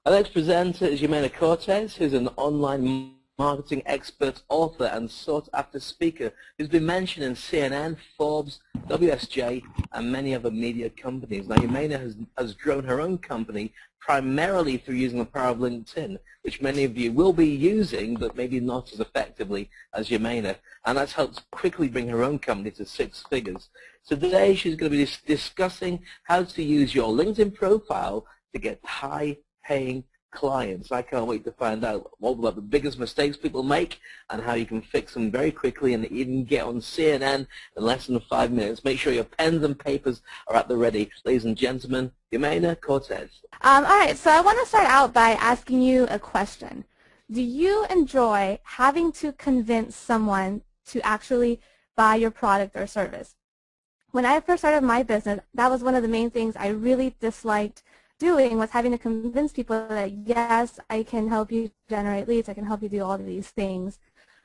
Our next presenter is Jimena Cortes, who's an online marketing expert, author, and sought-after speaker who's been mentioned in CNN, Forbes, WSJ, and many other media companies. Now, Jimena has grown her own company primarily through using the power of LinkedIn, which many of you will be using, but maybe not as effectively as Jimena. And that's helped quickly bring her own company to 6 figures. So today, she's going to be discussing how to use your LinkedIn profile to get high-paying clients. I can't wait to find out what about the biggest mistakes people make and how you can fix them very quickly and even get on CNN in less than 5 minutes. Make sure your pens and papers are at the ready. Ladies and gentlemen, Jimena Cortes. All right, so I want to start out by asking you a question. Do you enjoy having to convince someone to actually buy your product or service? When I first started my business, that was one of the main things I really disliked doing, was having to convince people that, yes, I can help you generate leads, I can help you do all of these things.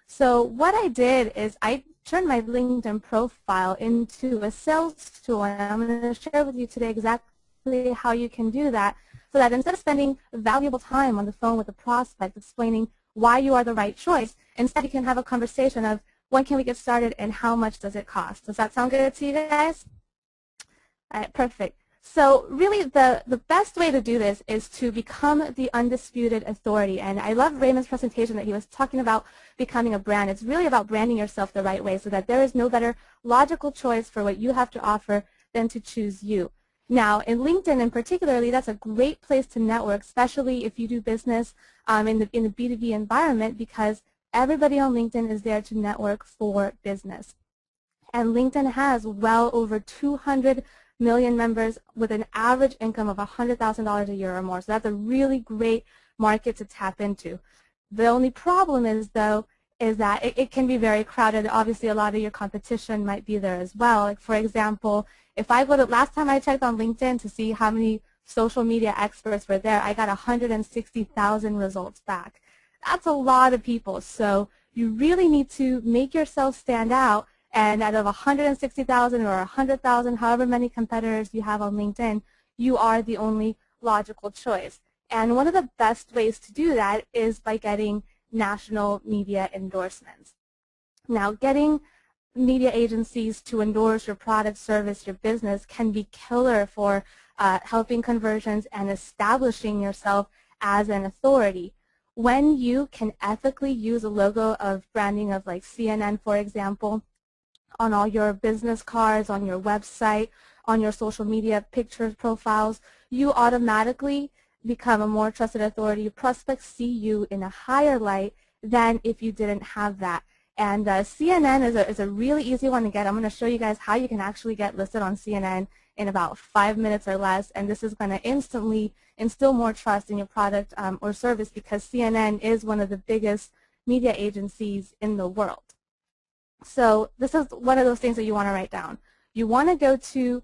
So what I did is I turned my LinkedIn profile into a sales tool, and I'm going to share with you today exactly how you can do that, so that instead of spending valuable time on the phone with a prospect explaining why you are the right choice, instead you can have a conversation of when can we get started and how much does it cost. Does that sound good to you guys? All right, perfect. So really the best way to do this is to become the undisputed authority. And I love Raymond's presentation that he was talking about becoming a brand. It's really about branding yourself the right way so that there is no better logical choice for what you have to offer than to choose you. Now, in LinkedIn in particularly, that's a great place to network, especially if you do business in the B2B environment, because everybody on LinkedIn is there to network for business. And LinkedIn has well over 200 million members with an average income of $100,000 a year or more. So that's a really great market to tap into. The only problem is, though, is that it can be very crowded. Obviously, a lot of your competition might be there as well. Like, for example, if I go to, last time I checked on LinkedIn to see how many social media experts were there, I got 160,000 results back. That's a lot of people. So you really need to make yourself stand out. And out of 160,000 or 100,000, however many competitors you have on LinkedIn, you are the only logical choice. And one of the best ways to do that is by getting national media endorsements. Now, getting media agencies to endorse your product, service, your business can be killer for helping conversions and establishing yourself as an authority. When you can ethically use a logo of branding of like CNN, for example, on all your business cards, on your website, on your social media pictures, profiles, you automatically become a more trusted authority. Prospects see you in a higher light than if you didn't have that. And CNN is a really easy one to get. I'm going to show you guys how you can actually get listed on CNN in about 5 minutes or less, and this is going to instantly instill more trust in your product or service, because CNN is one of the biggest media agencies in the world. So this is one of those things that you want to write down. You want to go to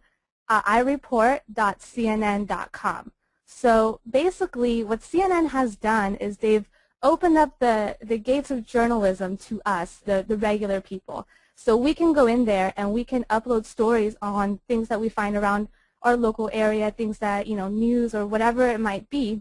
ireport.cnn.com. So basically what CNN has done is they've opened up the gates of journalism to us, the regular people. So we can go in there and we can upload stories on things that we find around our local area, things that, you know, news or whatever it might be,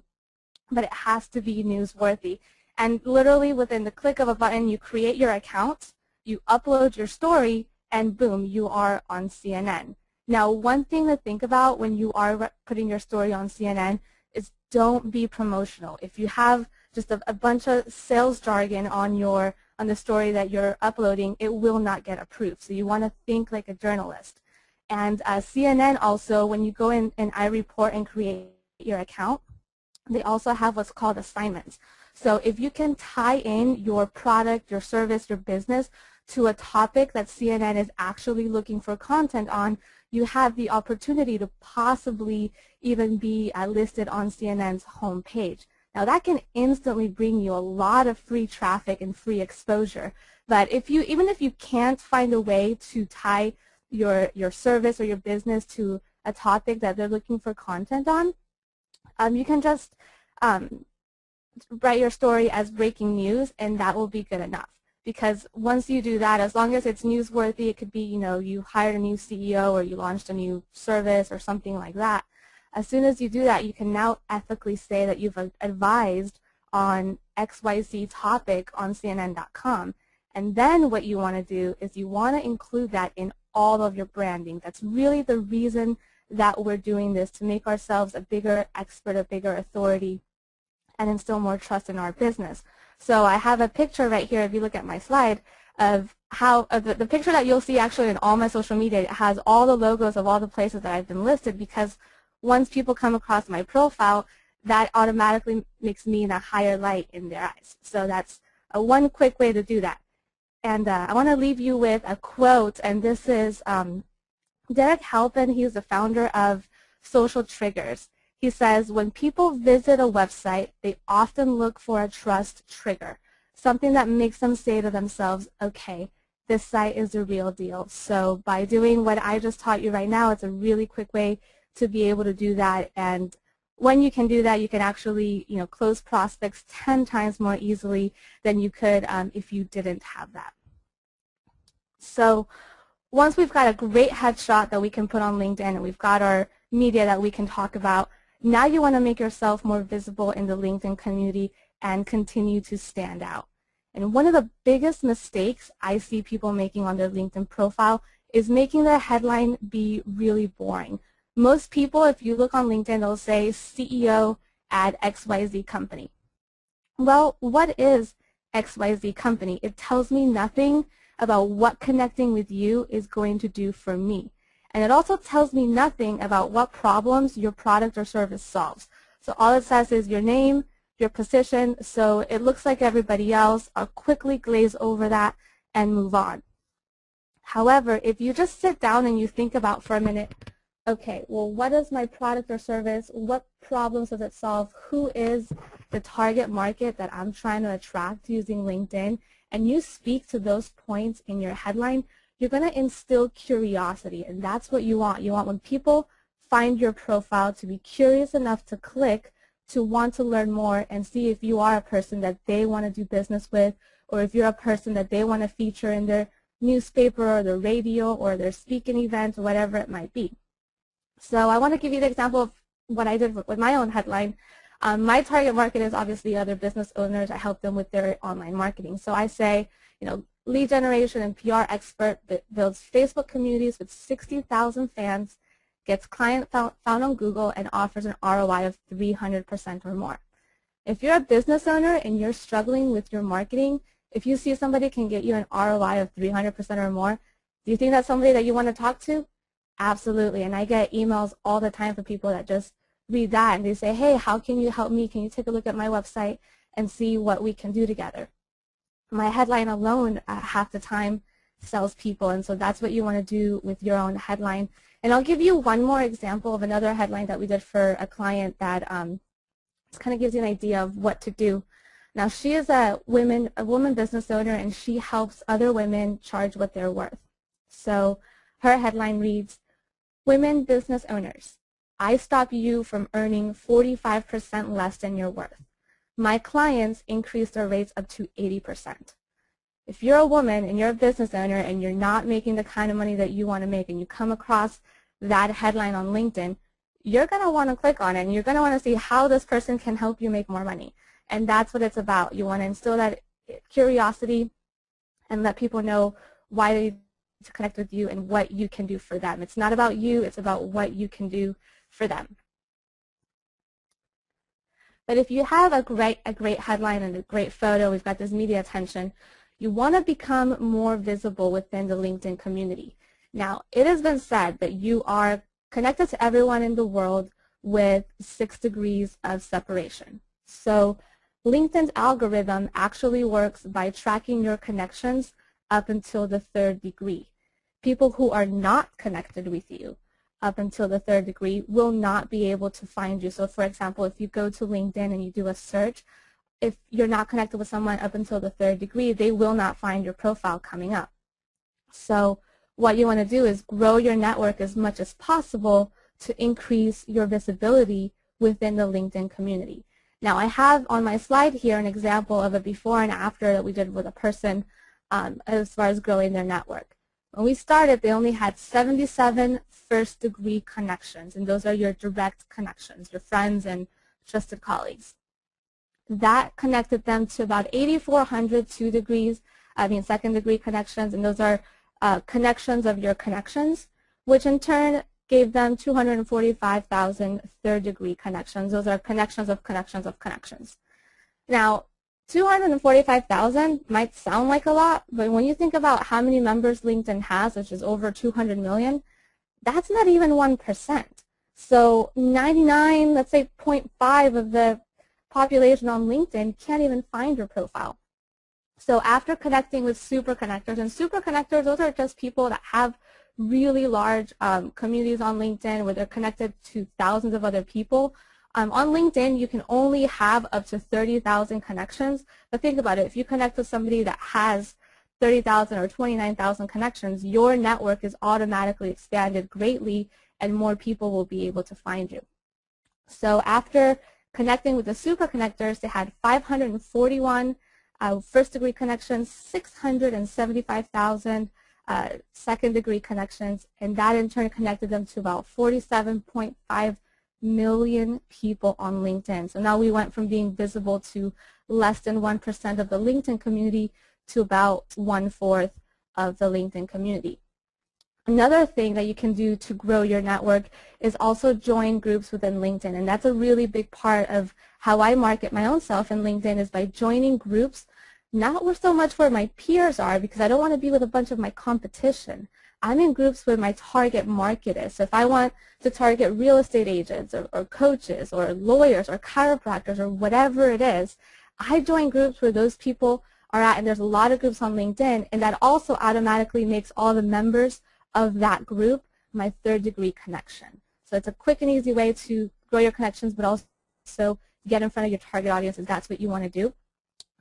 but it has to be newsworthy. And literally within the click of a button, you create your account, you upload your story, and boom, you are on CNN. Now, one thing to think about when you are putting your story on CNN is don't be promotional. If you have just a bunch of sales jargon on the story that you're uploading, it will not get approved. So you want to think like a journalist. And CNN also, when you go in iReport and create your account, they also have what's called assignments. So if you can tie in your product, your service, your business to a topic that CNN is actually looking for content on, you have the opportunity to possibly even be listed on CNN's homepage. Now that can instantly bring you a lot of free traffic and free exposure. But even if you can't find a way to tie your service or your business to a topic that they're looking for content on, you can just write your story as breaking news, and that will be good enough. Because once you do that, as long as it's newsworthy, it could be, you know, you hired a new CEO or you launched a new service or something like that, As soon as you do that, you can now ethically say that you've advised on XYZ topic on CNN.com. And then what you want to do is you want to include that in all of your branding. That's really the reason that we're doing this, to make ourselves a bigger expert, a bigger authority, and instill more trust in our business. So I have a picture right here, if you look at my slide, of how the picture that you'll see actually in all my social media. It has all the logos of all the places that I've been listed, because once people come across my profile, that automatically makes me in a higher light in their eyes. So that's one quick way to do that. And I want to leave you with a quote, and this is Derek Halpin. He's the founder of Social Triggers. He says, when people visit a website, they often look for a trust trigger, something that makes them say to themselves, okay, this site is the real deal. So by doing what I just taught you right now, it's a really quick way to be able to do that. And when you can do that, you can actually, close prospects 10 times more easily than you could if you didn't have that. So once we've got a great headshot that we can put on LinkedIn, and we've got our media that we can talk about, now you want to make yourself more visible in the LinkedIn community and continue to stand out. And one of the biggest mistakes I see people making on their LinkedIn profile is making their headline be really boring. Most people, if you look on LinkedIn, they'll say CEO at XYZ company. Well, what is XYZ company? It tells me nothing about what connecting with you is going to do for me. And it also tells me nothing about what problems your product or service solves. So all it says is your name, your position, so it looks like everybody else. I'll quickly glaze over that and move on. However, if you just sit down and you think about for a minute, okay, well, what is my product or service? What problems does it solve? Who is the target market that I'm trying to attract using LinkedIn? And you speak to those points in your headline, you're going to instill curiosity, and that's what you want. You want when people find your profile to be curious enough to click, to want to learn more and see if you are a person that they want to do business with, or if you're a person that they want to feature in their newspaper or their radio or their speaking event or whatever it might be. So I want to give you the example of what I did with my own headline. My target market is obviously other business owners. I help them with their online marketing. So I say, lead generation and PR expert that builds Facebook communities with 60,000 fans, gets client found on Google, and offers an ROI of 300% or more. If you're a business owner and you're struggling with your marketing, if you see somebody can get you an ROI of 300% or more, do you think that's somebody that you want to talk to? Absolutely. And I get emails all the time from people that just read that and they say, hey, how can you help me? Can you take a look at my website and see what we can do together? My headline alone half the time sells people, and so that's what you want to do with your own headline. And I'll give you one more example of another headline that we did for a client that kind of gives you an idea of what to do. Now, she is a woman business owner, and she helps other women charge what they're worth. So her headline reads, women business owners, I stop you from earning 45% less than your worth. My clients increase their rates up to 80%. If you're a woman and you're a business owner and you're not making the kind of money that you want to make, and you come across that headline on LinkedIn, you're going to want to click on it, and you're going to want to see how this person can help you make more money. And that's what it's about. You want to instill that curiosity and let people know why they need to connect with you and what you can do for them. It's not about you, it's about what you can do for them. But if you have a great headline and a great photo, we've got this media attention, you want to become more visible within the LinkedIn community. Now, it has been said that you are connected to everyone in the world with 6 degrees of separation. So LinkedIn's algorithm actually works by tracking your connections up until the 3rd degree. People who are not connected with you up until the 3rd degree will not be able to find you. So for example, if you go to LinkedIn and you do a search, if you're not connected with someone up until the 3rd degree, they will not find your profile coming up. So what you want to do is grow your network as much as possible to increase your visibility within the LinkedIn community. Now, I have on my slide here an example of a before and after that we did with a person as far as growing their network. When we started, they only had 77 first-degree connections, and those are your direct connections, your friends and trusted colleagues. That connected them to about 8,400 second-degree connections, and those are connections of your connections, which in turn gave them 245,000 third-degree connections. Those are connections of connections of connections. Now, 245,000 might sound like a lot, but when you think about how many members LinkedIn has, which is over 200 million, that's not even 1%. So 99, let's say 0.5 of the population on LinkedIn can't even find your profile. So after connecting with super connectors, and super connectors, those are just people that have really large communities on LinkedIn where they're connected to thousands of other people. On LinkedIn, you can only have up to 30,000 connections. But think about it. If you connect with somebody that has 30,000 or 29,000 connections, your network is automatically expanded greatly, and more people will be able to find you. So after connecting with the super connectors, they had 541 first-degree connections, 675,000 second-degree connections, and that in turn connected them to about 47.5 million people on LinkedIn. So now we went from being visible to less than 1% of the LinkedIn community to about 1/4 of the LinkedIn community. Another thing that you can do to grow your network is also join groups within LinkedIn, and that's a really big part of how I market my own self in LinkedIn is by joining groups, not so much where my peers are, because I don't want to be with a bunch of my competition. I'm in groups where my target market is. So if I want to target real estate agents or coaches or lawyers or chiropractors or whatever it is, I join groups where those people are at, and there's a lot of groups on LinkedIn, and that also automatically makes all the members of that group my third-degree connection. So it's a quick and easy way to grow your connections, but also get in front of your target audience if that's what you want to do.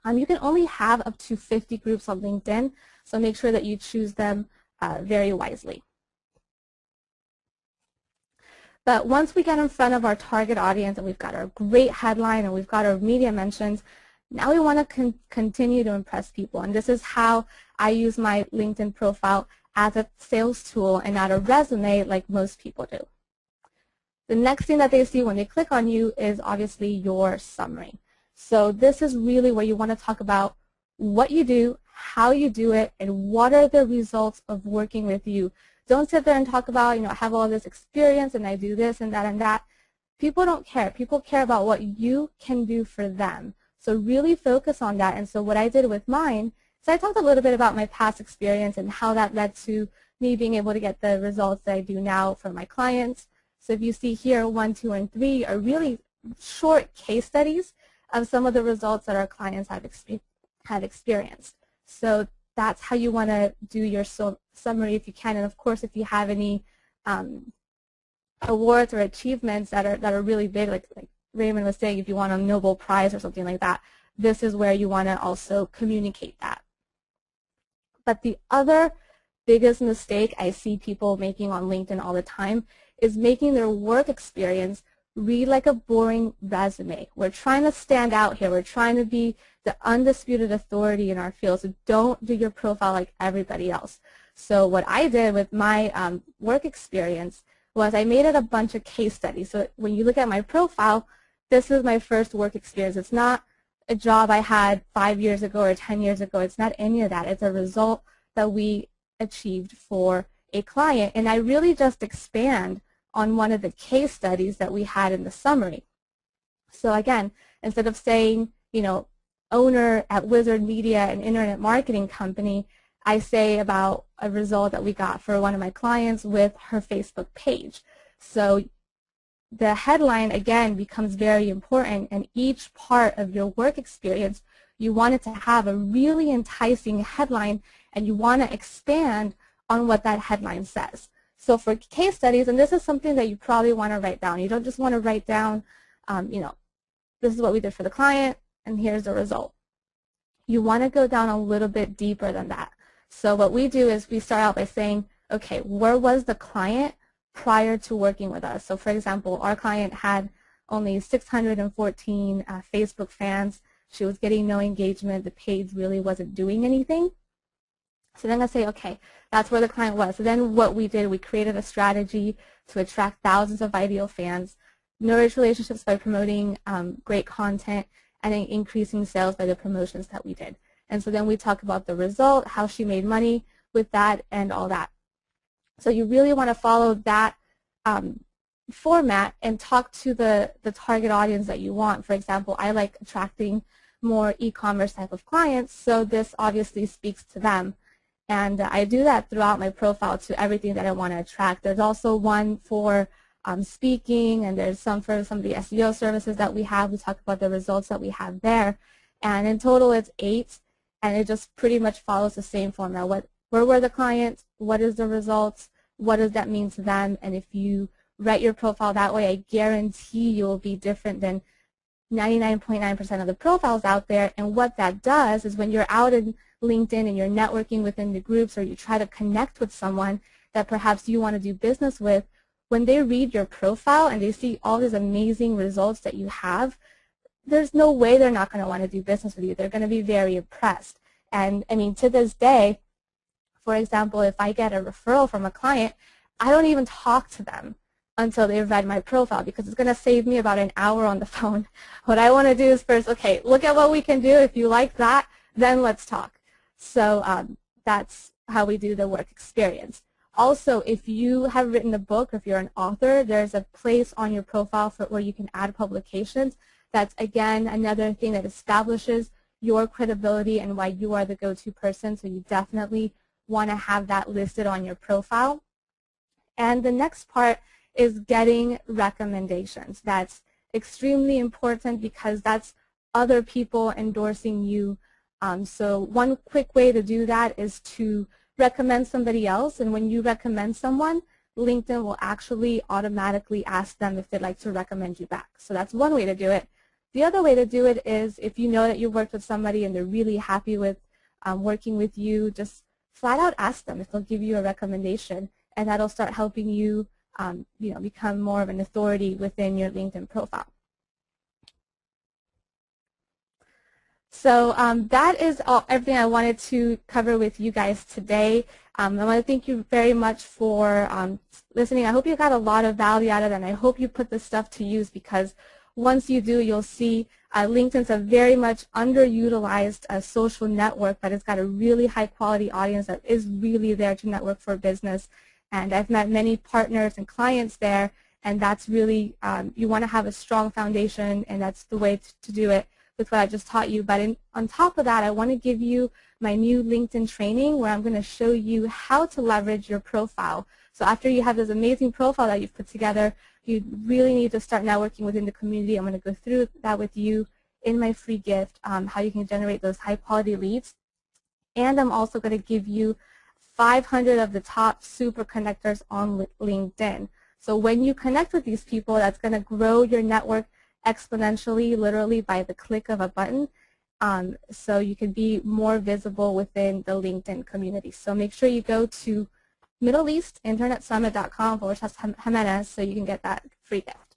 You can only have up to 50 groups on LinkedIn, so make sure that you choose them very wisely. But once we get in front of our target audience and we've got our great headline and we've got our media mentions, now we want to continue to impress people. And this is how I use my LinkedIn profile as a sales tool and not a resume like most people do. The next thing that they see when they click on you is obviously your summary. So this is really where you want to talk about what you do, how you do it, and what are the results of working with you. Don't sit there and talk about, I have all this experience and I do this and that and that. People don't care. People care about what you can do for them. So really focus on that. And so what I did with mine, so I talked a little bit about my past experience and how that led to me being able to get the results that I do now for my clients. So if you see here, 1, 2, and 3 are really short case studies of some of the results that our clients have experienced. So that's how you want to do your summary if you can. And of course, if you have any awards or achievements that are really big, like Raymond was saying, if you want a Nobel Prize or something like that, this is where you want to also communicate that. But the other biggest mistake I see people making on LinkedIn all the time is making their work experience read like a boring resume. We're trying to stand out here. We're trying to be the undisputed authority in our field. So don't do your profile like everybody else. So what I did with my work experience was I made it a bunch of case studies. So when you look at my profile, this is my first work experience. It's not a job I had 5 years ago or 10 years ago. It's not any of that. It's a result that we achieved for a client. And I really just expand on one of the case studies that we had in the summary. So again, instead of saying, owner at Wizard Media, an internet marketing company, I say about a result that we got for one of my clients with her Facebook page. So the headline, again, becomes very important, and each part of your work experience, you want it to have a really enticing headline, and you want to expand on what that headline says. So for case studies, and this is something that you probably want to write down. You don't just want to write down, this is what we did for the client, and here's the result. You want to go down a little bit deeper than that. So what we do is we start out by saying, okay, where was the client prior to working with us? So for example, our client had only 614 Facebook fans. She was getting no engagement. The page really wasn't doing anything. So then I say, okay, that's where the client was. So then what we did, we created a strategy to attract thousands of ideal fans, nourish relationships by promoting great content, and then increasing sales by the promotions that we did. And so then we talk about the result, how she made money with that, and all that. So you really want to follow that format and talk to the target audience that you want. For example, I like attracting more e-commerce type of clients, so this obviously speaks to them. And I do that throughout my profile to everything that I want to attract. There's also one for speaking, and there's some for some of the SEO services that we have. We talk about the results that we have there. And in total, it's 8, and it just pretty much follows the same format. Where were the clients? What is the results? What does that mean to them? And if you write your profile that way, I guarantee you will be different than 99.9% of the profiles out there. And what that does is when you're out in LinkedIn and you're networking within the groups, or you try to connect with someone that perhaps you want to do business with, when they read your profile and they see all these amazing results that you have, there's no way they're not going to want to do business with you. They're going to be very impressed. And I mean, to this day, for example, if I get a referral from a client, I don't even talk to them until they've read my profile, because it's going to save me about an hour on the phone. What I want to do is first, okay, look at what we can do. If you like that, then let's talk. So that's how we do the work experience. Also, if you have written a book, or if you're an author, there's a place on your profile for where you can add publications. That's, again, another thing that establishes your credibility and why you are the go-to person. So you definitely want to have that listed on your profile. And the next part is getting recommendations. That's extremely important because that's other people endorsing you. So one quick way to do that is to recommend somebody else. And when you recommend someone, LinkedIn will actually automatically ask them if they'd like to recommend you back. So that's one way to do it. The other way to do it is if you know that you worked with somebody and they're really happy with working with you, just flat out ask them if they'll give you a recommendation, and that'll start helping you, become more of an authority within your LinkedIn profile. So that is everything I wanted to cover with you guys today. I want to thank you very much for listening. I hope you got a lot of value out of it, and I hope you put this stuff to use, because once you do, you'll see LinkedIn's a very much underutilized social network, but it's got a really high quality audience that is really there to network for business. And I've met many partners and clients there, and that's really, you want to have a strong foundation, and that's the way to do it with what I just taught you. But on top of that, I want to give you my new LinkedIn training where I'm going to show you how to leverage your profile. So after you have this amazing profile that you've put together, you really need to start networking within the community. I'm going to go through that with you in my free gift, how you can generate those high quality leads. And I'm also going to give you 500 of the top super connectors on LinkedIn. So when you connect with these people, that's going to grow your network exponentially, literally by the click of a button, so you can be more visible within the LinkedIn community. So make sure you go to MiddleEastInternetSummit.com/Jimenez so you can get that free gift.